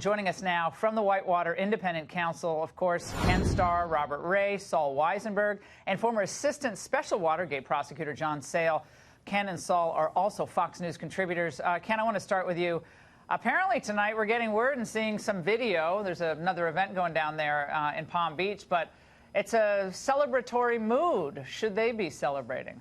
joining us now from the Whitewater Independent Counsel, of course, Ken Starr, Robert Ray, Saul Weisenberg, and former Assistant Special Watergate Prosecutor John Sale. Ken and Saul are also Fox News contributors. Ken, I want to start with you. Apparently tonight we're getting word and seeing some video. There's another event going down there in Palm Beach, but it's a celebratory mood. Should they be celebrating?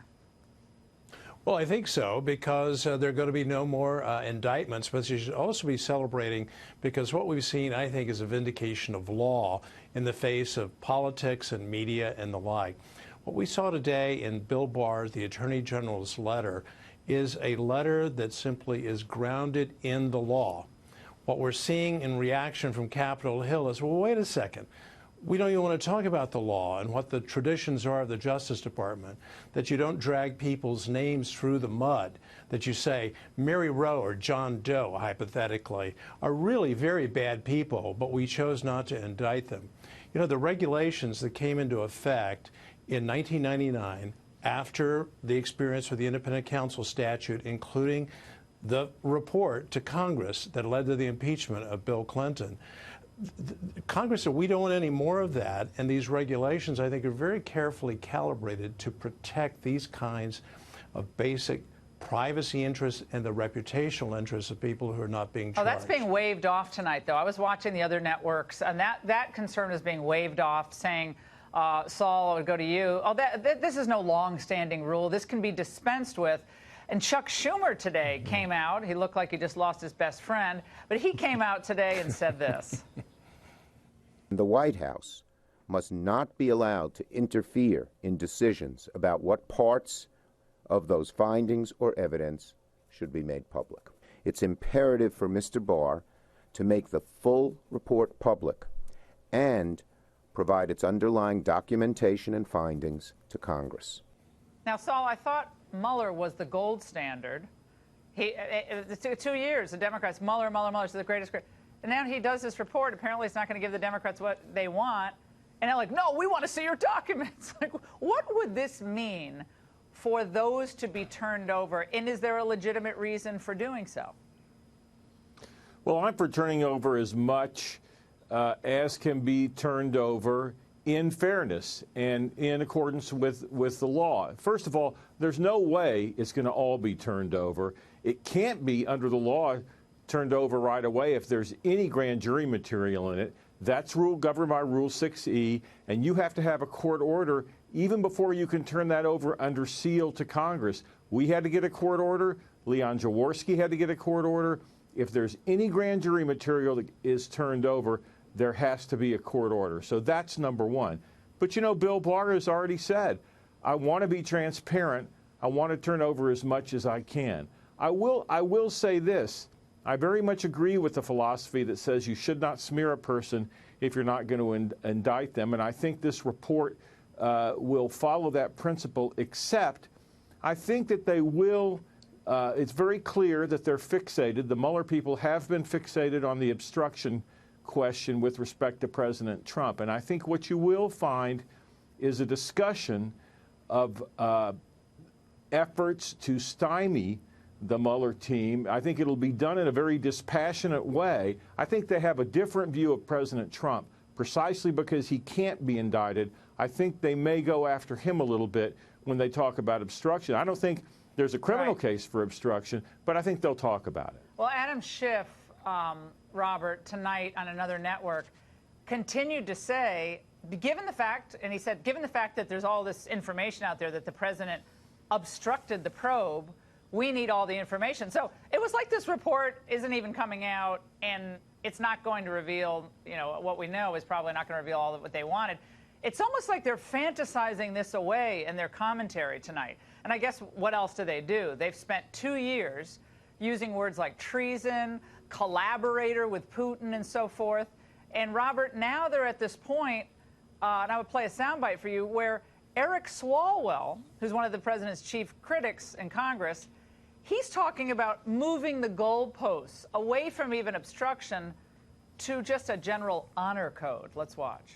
Well, I think so, because there are going to be no more indictments, but you should also be celebrating because what we've seen, I think, is a vindication of law in the face of politics and media and the like. What we saw today in Bill Barr, the Attorney General's letter, is a letter that simply is grounded in the law. What we're seeing in reaction from Capitol Hill is, well, wait a second. We don't even want to talk about the law and what the traditions are of the Justice Department, that you don't drag people's names through the mud, that you say Mary Roe or John Doe, hypothetically, are really very bad people, but we chose not to indict them. You know, the regulations that came into effect in 1999 after the experience with the Independent Counsel statute, including the report to Congress that led to the impeachment of Bill Clinton, Congress said we don't want any more of that, and these regulations, I think, are very carefully calibrated to protect these kinds of basic privacy interests and the reputational interests of people who are not being charged. Oh, that's being waved off tonight, though. I was watching the other networks, and that concern is being waved off, saying, Saul, I would go to you. Oh, this is no long-standing rule. This can be dispensed with. And Chuck Schumer today came out. He looked like he just lost his best friend, but he came out today and said this. The White House must not be allowed to interfere in decisions about what parts of those findings or evidence should be made public. It's imperative for Mr. Barr to make the full report public and provide its underlying documentation and findings to Congress. Now, Saul, I thought Mueller was the gold standard. 2 years, the Democrats, Mueller is the greatest. And now he does this report. Apparently, it's not going to give the Democrats what they want. And they're like, no, we want to see your documents. Like, what would this mean for those to be turned over? And is there a legitimate reason for doing so? Well, I'm for turning over as much as can be turned over in fairness and in accordance with the law. First of all, there's no way it's going to all be turned over. It can't be, under the law, turned over right away if there's any grand jury material in it. That's governed by Rule 6E, and you have to have a court order even before you can turn that over under seal to Congress. We had to get a court order. Leon Jaworski had to get a court order. If there's any grand jury material that is turned over, there has to be a court order. So that's number one. But, you know, Bill Barr has already said, I want to be transparent. I want to turn over as much as I can. I will say this. I very much agree with the philosophy that says you should not smear a person if you're not going to indict them. And I think this report will follow that principle, except I think that they will. It's very clear that they're fixated. The Mueller people have been fixated on the obstruction question with respect to President Trump. And I think what you will find is a discussion of efforts to stymie the Mueller team. I think it'll be done in a very dispassionate way. I think they have a different view of President Trump precisely because he can't be indicted. I think they may go after him a little bit when they talk about obstruction. I don't think there's a criminal case for obstruction, but I think they'll talk about it. Well, Adam Schiff, Robert, tonight on another network, continued to say, given the fact, and he said, given the fact that there's all this information out there that the president obstructed the probe, we need all the information. So it was like this report isn't even coming out, and it's not going to reveal, you know, what we know is probably not going to reveal all of what they wanted. It's almost like they're fantasizing this away in their commentary tonight. And I guess what else do? They've spent 2 years using words like treason, collaborator with Putin, and so forth. And Robert, now they're at this point, and I would play a soundbite for you, where Eric Swalwell, who's one of the president's chief critics in Congress, he's talking about moving the goalposts away from even obstruction to just a general honor code. Let's watch.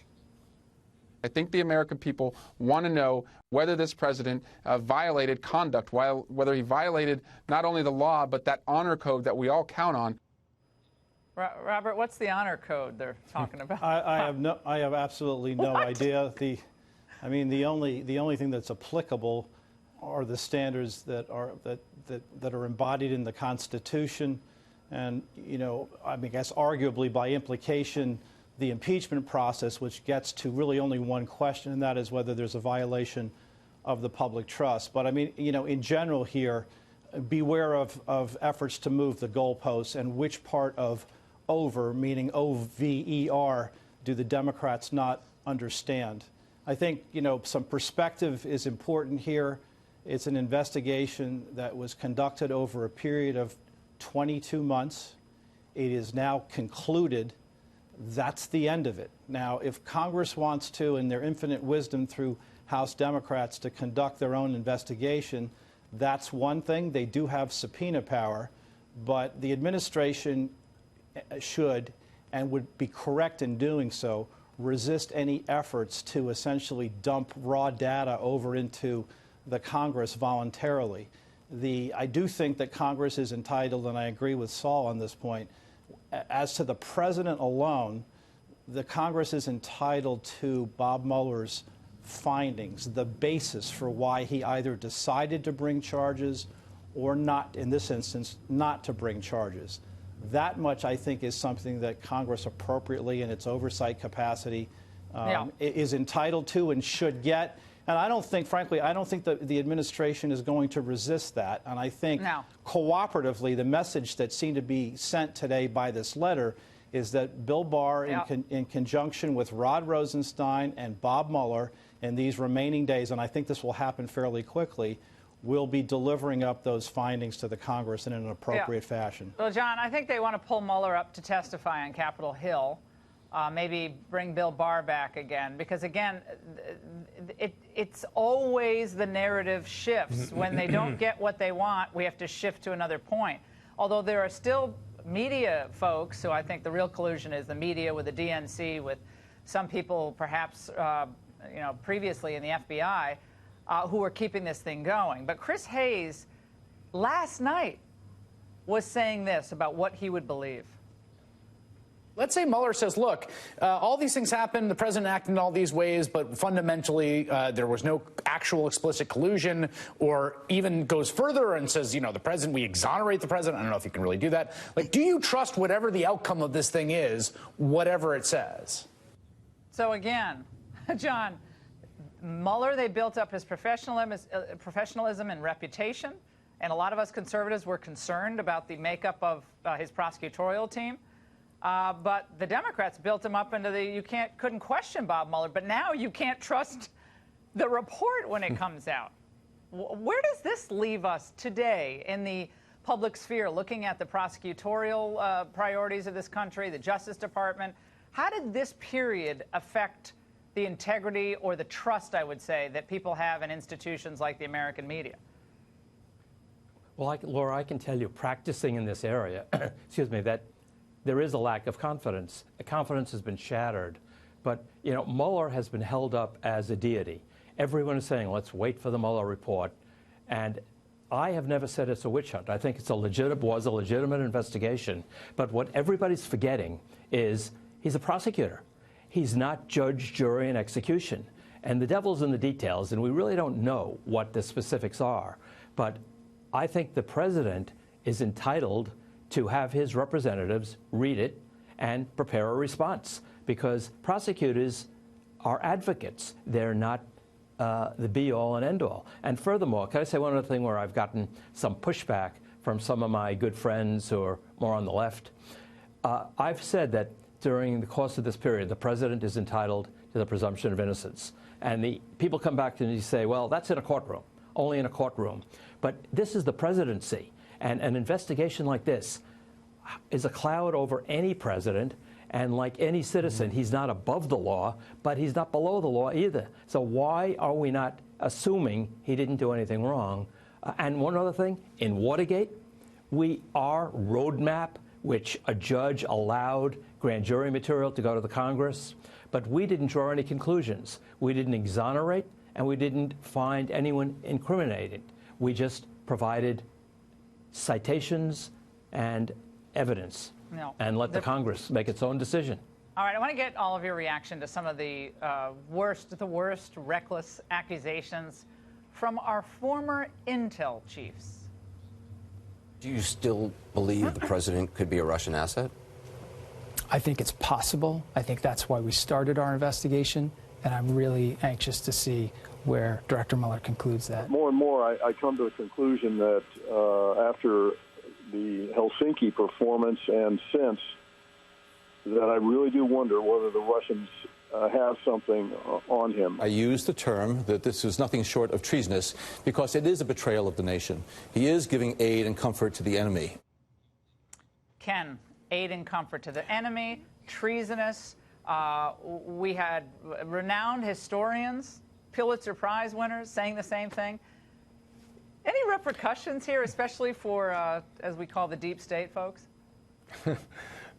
I think the American people want to know whether this president violated conduct, whether he violated not only the law, but that honor code that we all count on. Robert, what's the honor code they're talking about? I have absolutely no idea. The only thing that's applicable are the standards that are embodied in the Constitution, and I guess arguably by implication, the impeachment process, which gets to really only one question, and that is whether there's a violation of the public trust. But in general here, beware of efforts to move the goalposts, and which part of over, meaning O-V-E-R, do the Democrats not understand? I think, some perspective is important here. It's an investigation that was conducted over a period of 22 months. It is now concluded. That's the end of it. Now, if Congress wants to, in their infinite wisdom through House Democrats, to conduct their own investigation, that's one thing. They do have subpoena power, but the administration should, and would be correct in doing so, resist any efforts to essentially dump raw data over into the Congress voluntarily. I do think that Congress is entitled, and I agree with Saul on this point, as to the president alone, the Congress is entitled to Bob Mueller's findings, the basis for why he either decided to bring charges or not, in this instance, not to bring charges. That much, I think, is something that Congress appropriately in its oversight capacity is entitled to and should get. And I don't think, frankly, the administration is going to resist that. And I think cooperatively, the message that seemed to be sent today by this letter is that Bill Barr, in conjunction with Rod Rosenstein and Bob Mueller in these remaining days, and I think this will happen fairly quickly, will be delivering up those findings to the Congress in an appropriate fashion. Well, John, I think they want to pull Mueller up to testify on Capitol Hill, maybe bring Bill Barr back again, because, again, it's always the narrative shifts. When they don't get what they want, we have to shift to another point. Although there are still media folks who I think the real collusion is the media with the DNC, with some people perhaps previously in the FBI, who are keeping this thing going. But Chris Hayes last night was saying this about what he would believe. Let's say Mueller says, look, all these things happened, the president acted in all these ways, but fundamentally there was no actual explicit collusion, or even goes further and says, the president, we exonerate the president. I don't know if you can really do that. Like, do you trust whatever the outcome of this thing is, whatever it says? So again, John, Mueller, they built up his professionalism and reputation, and a lot of us conservatives were concerned about the makeup of his prosecutorial team. But the Democrats built him up into you couldn't question Bob Mueller, but now you can't trust the report when it comes out. Where does this leave us today in the public sphere, looking at the prosecutorial priorities of this country, the Justice Department? How did this period affect the integrity or the trust, I would say, that people have in institutions like the American media? Well, Laura, I can tell you, practicing in this area, excuse me, that there is a lack of confidence. The confidence has been shattered. But, Mueller has been held up as a deity. Everyone is saying, let's wait for the Mueller report. And I have never said it's a witch hunt. I think it's was a legitimate investigation. But what everybody's forgetting is he's a prosecutor. He's not judge, jury, and execution. And the devil's in the details, and we really don't know what the specifics are. But I think the president is entitled to have his representatives read it and prepare a response, because prosecutors are advocates. They're not the be-all and end-all. And furthermore, can I say one other thing where I've gotten some pushback from some of my good friends who are more on the left? I've said that during the course of this period, the president is entitled to the presumption of innocence. And the people come back to me and say, well, that's in a courtroom, only in a courtroom. But this is the presidency. And an investigation like this is a cloud over any president. And like any citizen, he's not above the law, but he's not below the law either. So why are we not assuming he didn't do anything wrong? And one other thing, in Watergate, our roadmap, which a judge allowed grand jury material to go to the Congress, but we didn't draw any conclusions. We didn't exonerate, and we didn't find anyone incriminated. We just provided citations and evidence. No. and let the Congress make its own decision. All right, I want to get all of your reaction to some of the worst reckless accusations from our former intel chiefs. Do you still believe the president could be a Russian asset? I think it's possible. I think that's why we started our investigation, and I'm really anxious to see where Director Mueller concludes that. More and more, I come to the conclusion that after the Helsinki performance and since, that I really do wonder whether the Russians have something on him. I use the term that this is nothing short of treasonous because it is a betrayal of the nation. He is giving aid and comfort to the enemy. Ken, aid and comfort to the enemy, treasonous. We had renowned historians, Pulitzer Prize winners saying the same thing. Any repercussions here, especially for, as we call the deep state folks?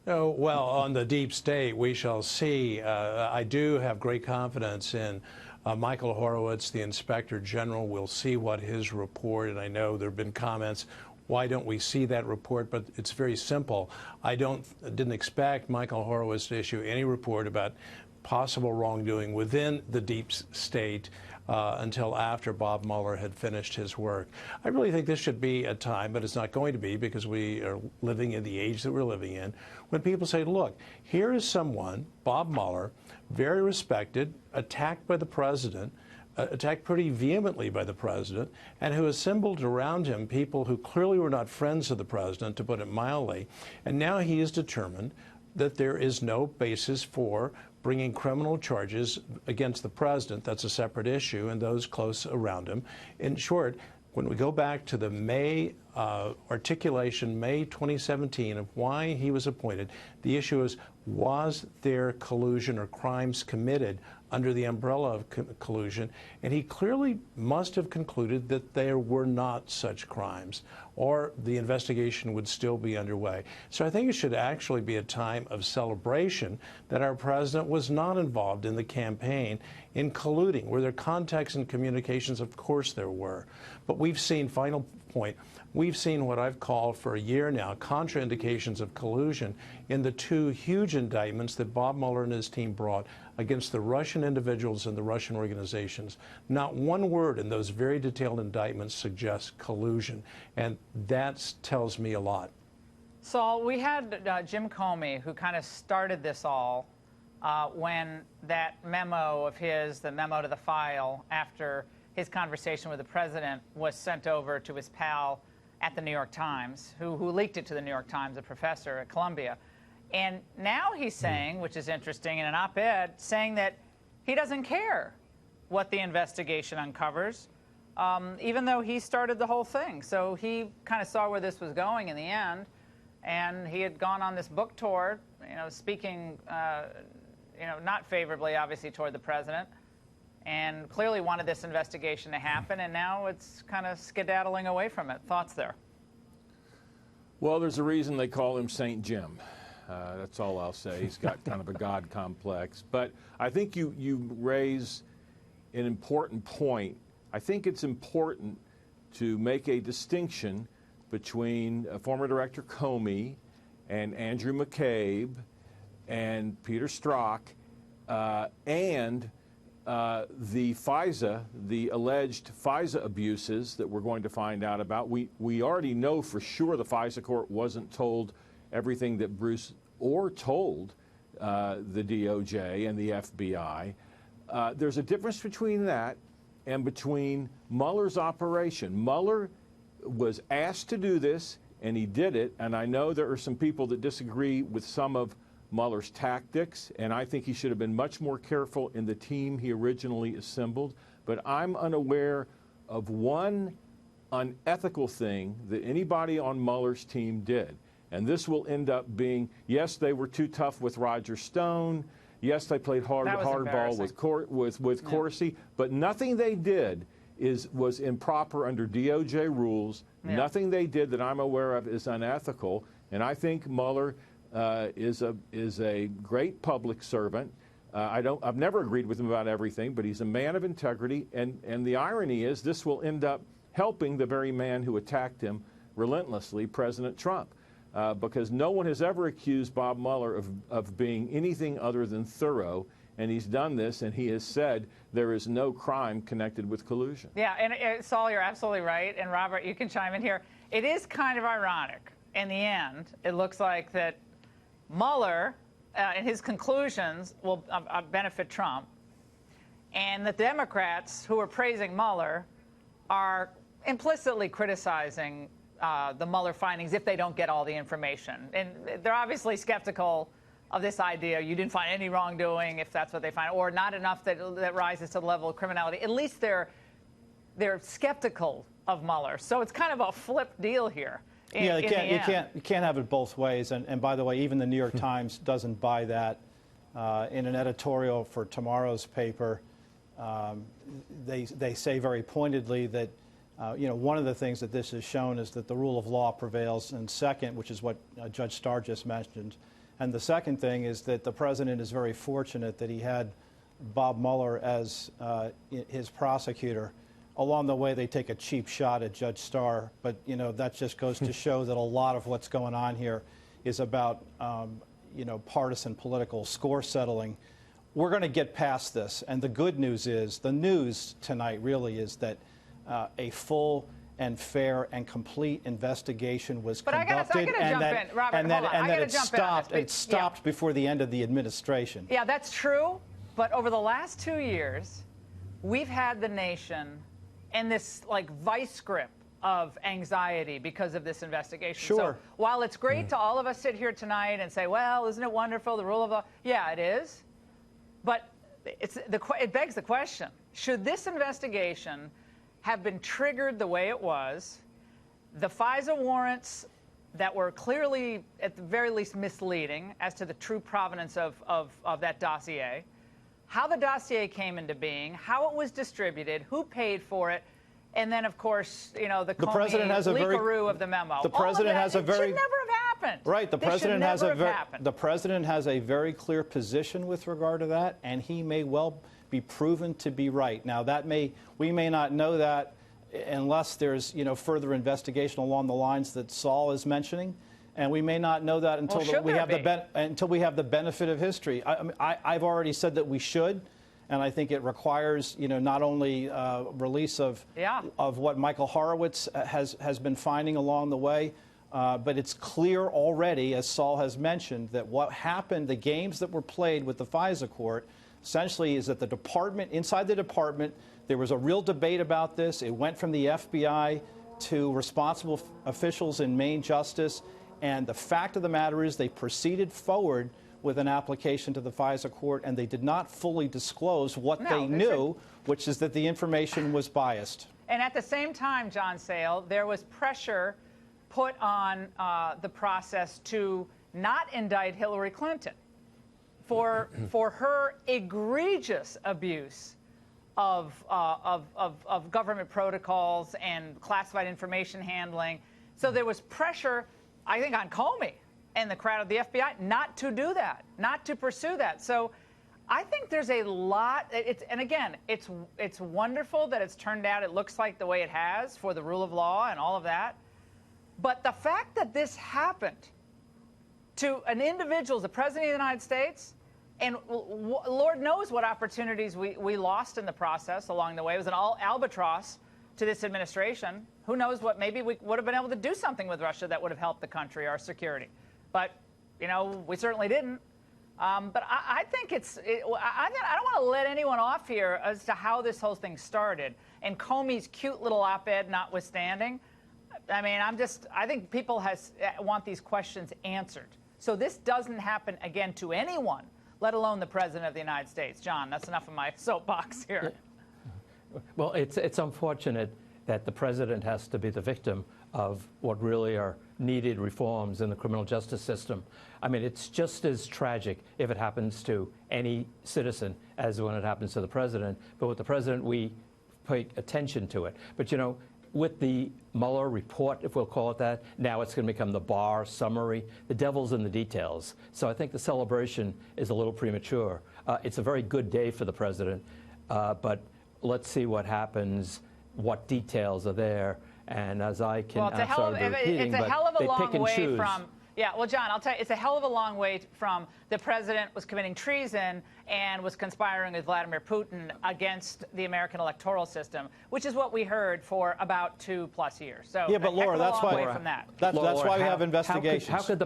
Oh, well, on the deep state, we shall see. I do have great confidence in Michael Horowitz, the Inspector General. We'll see what his report, and I know there have been comments, why don't we see that report? But it's very simple. I didn't expect Michael Horowitz to issue any report about possible wrongdoing within the deep state until after Bob Mueller had finished his work. I really think this should be a time, but it's not going to be because we are living in the age that we're living in, when people say, look, here is someone, Bob Mueller, very respected, attacked by the president, attacked pretty vehemently by the president, and who assembled around him people who clearly were not friends of the president, to put it mildly, and now he is determined that there is no basis for bringing criminal charges against the president. That's a separate issue, and those close around him. In short, when we go back to the May articulation, May 2017, of why he was appointed, the issue is, was there collusion or crimes committed under the umbrella of collusion? And he clearly must have concluded that there were not such crimes, or the investigation would still be underway. So I think it should actually be a time of celebration that our president was not involved in the campaign in colluding. Were there contacts and communications? Of course there were. But we've seen, final point, we've seen what I've called for a year now, contraindications of collusion in the two huge indictments that Bob Mueller and his team brought against the Russian individuals and the Russian organizations. Not one word in those very detailed indictments suggests collusion, and that tells me a lot. Saul, we had Jim Comey, who kind of started this all when that memo of his, the memo to the file, after his conversation with the president, was sent over to his pal at the New York Times, who leaked it to the New York Times, a professor at Columbia. And now he's saying, which is interesting, in an op-ed, saying that he doesn't care what the investigation uncovers, even though he started the whole thing. So he kind of saw where this was going in the end, and he had gone on this book tour, speaking, not favorably, obviously, toward the president, and clearly wanted this investigation to happen, and now it's kind of skedaddling away from it. Thoughts there? Well, there's a reason they call him St. Jim. That's all I'll say. He's got kind of a God complex. But I think you raise an important point. I think it's important to make a distinction between former Director Comey and Andrew McCabe and Peter Strzok and the FISA, the alleged FISA abuses that we're going to find out about. We already know for sure the FISA court wasn't told everything that Bruce Orr told the DOJ and the FBI. There's a difference between that and between Mueller's operation. Mueller was asked to do this, and he did it, and I know there are some people that disagree with some of Mueller's tactics, and I think he should have been much more careful in the team he originally assembled. But I'm unaware of one unethical thing that anybody on Mueller's team did. And this will end up being, yes, they were too tough with Roger Stone. Yes, they played hardball with Corsi. But nothing they did was improper under DOJ rules. Yeah. Nothing they did that I'm aware of is unethical. And I think Mueller is a great public servant. I've never agreed with him about everything, but he's a man of integrity. And the irony is this will end up helping the very man who attacked him relentlessly, President Trump. because no one has ever accused Bob Mueller of being anything other than thorough. And he's done this, and he has said there is no crime connected with collusion. Yeah, and Saul, you're absolutely right. And Robert, you can chime in here. It is kind of ironic. In the end, it looks like that Mueller and his conclusions will benefit Trump, and the Democrats who are praising Mueller are implicitly criticizing the Mueller findings if they don't get all the information. And they're obviously skeptical of this idea. You didn't find any wrongdoing, if that's what they find, or not enough that rises to the level of criminality. At least they're skeptical of Mueller. So it's kind of a flip deal here. Yeah, you can't have it both ways. And by the way, even the New York Times doesn't buy that. In an editorial for tomorrow's paper, they say very pointedly that one of the things that this has shown is that the rule of law prevails. And second, which is what Judge Starr just mentioned, and the second thing is that the president is very fortunate that he had Bob Mueller as his prosecutor. Along the way, they take a cheap shot at Judge Starr, but that just goes to show that a lot of what's going on here is about partisan political score settling. We're going to get past this, and the good news is, the news tonight really is that a full and fair and complete investigation was conducted, and that it stopped before the end of the administration. Yeah, that's true. But over the last 2 years, we've had the nation in this vice grip of anxiety because of this investigation. Sure. So while it's great to all of us sit here tonight and say, well, isn't it wonderful, the rule of law? Yeah, it is. But it begs the question, should this investigation have been triggered the way it was, the FISA warrants that were clearly, at the very least, misleading as to the true provenance of that dossier, how the dossier came into being, how it was distributed, who paid for it, and then, of course, the leakaroo of the memo. The president has a very. It should never have happened. Right. The president has a very clear position with regard to that, and he may well be proven to be right. Now, we may not know that unless there's further investigation along the lines that Saul is mentioning, and we may not know that until we have the benefit of history. I've already said that we should. And I think it requires, not only release of what Michael Horowitz has been finding along the way, but it's clear already, as Saul has mentioned, that what happened, the games that were played with the FISA court, essentially is that inside the department, there was a real debate about this. It went from the FBI to responsible officials in Maine Justice, and the fact of the matter is they proceeded forward with an application to the FISA court, and they did not fully disclose what they knew, which is that the information was biased. And at the same time, John Sale, there was pressure put on the process to not indict Hillary Clinton for her egregious abuse of government protocols and classified information handling. So there was pressure, I think, on Comey and the crowd of the FBI not to do that, not to pursue that. So I think there's a lot. And again, it's wonderful that it's turned out, it looks like the way it has for the rule of law and all of that. But the fact that this happened to an individual, the President of the United States, and Lord knows what opportunities we lost in the process along the way. It was an albatross to this administration. Who knows what, maybe we would have been able to do something with Russia that would have helped the country, our security. But, we certainly didn't. But I think I don't want to let anyone off here as to how this whole thing started. And Comey's cute little op-ed notwithstanding, I mean, I think people want these questions answered. So this doesn't happen again to anyone, let alone the President of the United States. John, that's enough of my soapbox here. Well, it's unfortunate that the president has to be the victim of what really are needed reforms in the criminal justice system. I mean, it's just as tragic if it happens to any citizen as when it happens to the president. But with the president, we pay attention to it. But, with the Mueller report, if we'll call it that, now it's going to become the Barr summary. The devil's in the details. So I think the celebration is a little premature. It's a very good day for the president, but let's see what happens, what details are there. And as I can, it's a hell of a long way Yeah, well, John, I'll tell you, it's a hell of a long way from the president was committing treason and was conspiring with Vladimir Putin against the American electoral system, which is what we heard for about 2+ years. So yeah, but Laura, that's why that's why we have investigations. How could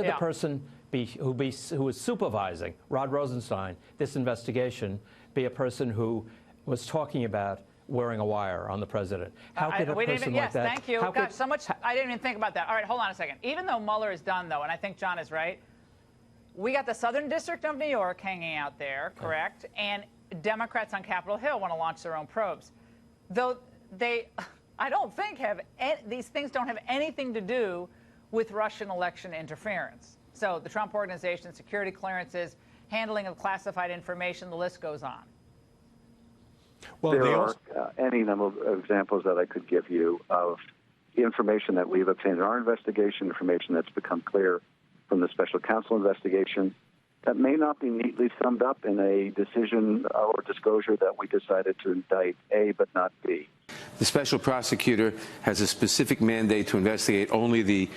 the person who was supervising Rod Rosenstein this investigation be a person who was talking about wearing a wire on the president? How could a person like that? Thank you. Gosh, so much. I didn't even think about that. All right, hold on a second. Even though Mueller is done, though, and I think John is right, we got the Southern District of New York hanging out there, correct? And Democrats on Capitol Hill want to launch their own probes. Though I don't think these things don't have anything to do with Russian election interference. So the Trump Organization, security clearances, handling of classified information, the list goes on. Well, there are any number of examples that I could give you of information that we've obtained in our investigation, information that's become clear from the special counsel investigation that may not be neatly summed up in a decision or disclosure that we decided to indict A but not B. The special prosecutor has a specific mandate to investigate only the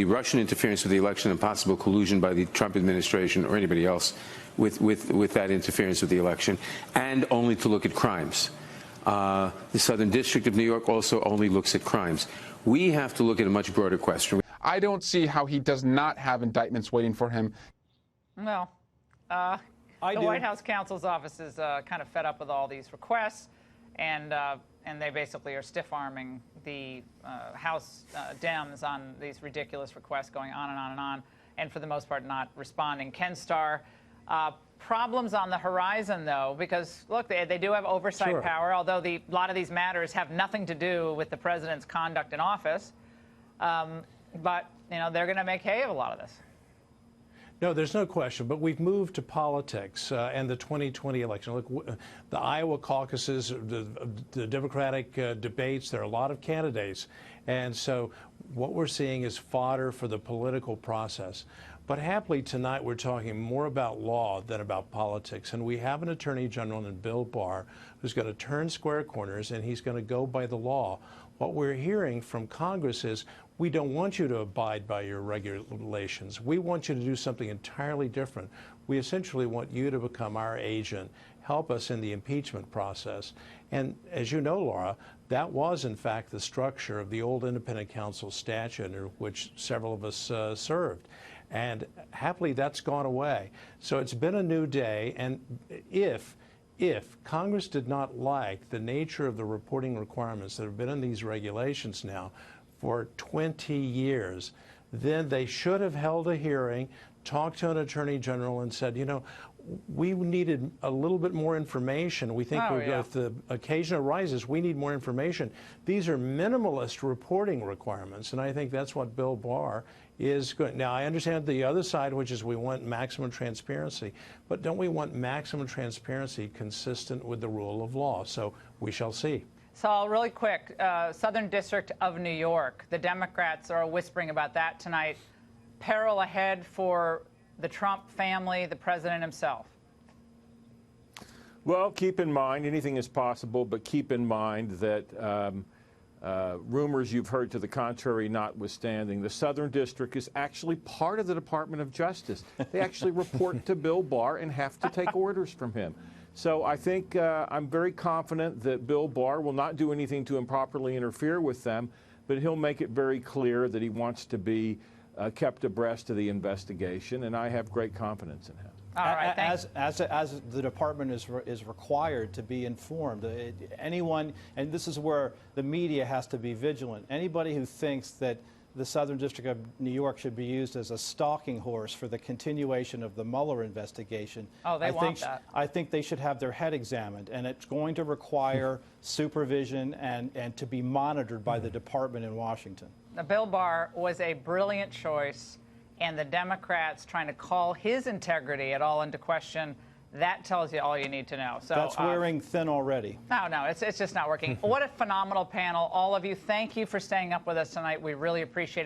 Russian interference with the election and possible collusion by the Trump administration or anybody else with that interference with the election, and only to look at crimes. The Southern District of New York also only looks at crimes. We have to look at a much broader question. I don't see how he does not have indictments waiting for him. Well, the White House counsel's office is kind of fed up with all these requests, and they basically are stiff-arming the House Dems on these ridiculous requests going on and on and on, and for the most part not responding. Ken Starr, problems on the horizon, though, because, look, they do have oversight power, although a lot of these matters have nothing to do with the president's conduct in office. But, you know, they're going to make hay of a lot of this. No, there's no question. But we've moved to politics and the 2020 election. Look, the Iowa caucuses, the Democratic debates, there are a lot of candidates. And so what we're seeing is fodder for the political process. But happily tonight we're talking more about law than about politics. And we have an Attorney General in Bill Barr who's going to turn square corners, and he's going to go by the law. What we're hearing from Congress is, we don't want you to abide by your regulations. We want you to do something entirely different. We essentially want you to become our agent, help us in the impeachment process. And as you know, Laura, that was in fact the structure of the old independent counsel statute under which several of us served. And happily that's gone away. So it's been a new day, and if Congress did not like the nature of the reporting requirements that have been in these regulations now for 20 years, then they should have held a hearing, talked to an attorney general and said, you know, we needed a little bit more information. We think if the occasion arises, we need more information. These are minimalist reporting requirements, and I think that's what Bill Barr is going. Now, I understand the other side, which is we want maximum transparency, but don't we want maximum transparency consistent with the rule of law? So we shall see. So really quick, Southern District of New York, the Democrats are whispering about that tonight. Peril ahead for the Trump family, the president himself. Well, keep in mind, anything is possible, but keep in mind that rumors you've heard to the contrary notwithstanding, the Southern District is actually part of the Department of Justice. They actually report to Bill Barr and have to take orders from him. So I think I'm very confident that Bill Barr will not do anything to improperly interfere with them, but he'll make it very clear that he wants to be kept abreast of the investigation, and I have great confidence in him. All right, as the department is required to be informed. Anyone, and this is where the media has to be vigilant, anybody who thinks that the Southern District of New York should be used as a stalking horse for the continuation of the Mueller investigation. Oh, they want that. I think they should have their head examined, and it's going to require supervision and to be monitored by the department in Washington. Now, Bill Barr was a brilliant choice, and the Democrats trying to call his integrity at all into question, that tells you all you need to know. So that's wearing thin already. No, it's just not working. What a phenomenal panel. All of you, thank you for staying up with us tonight. We really appreciate it.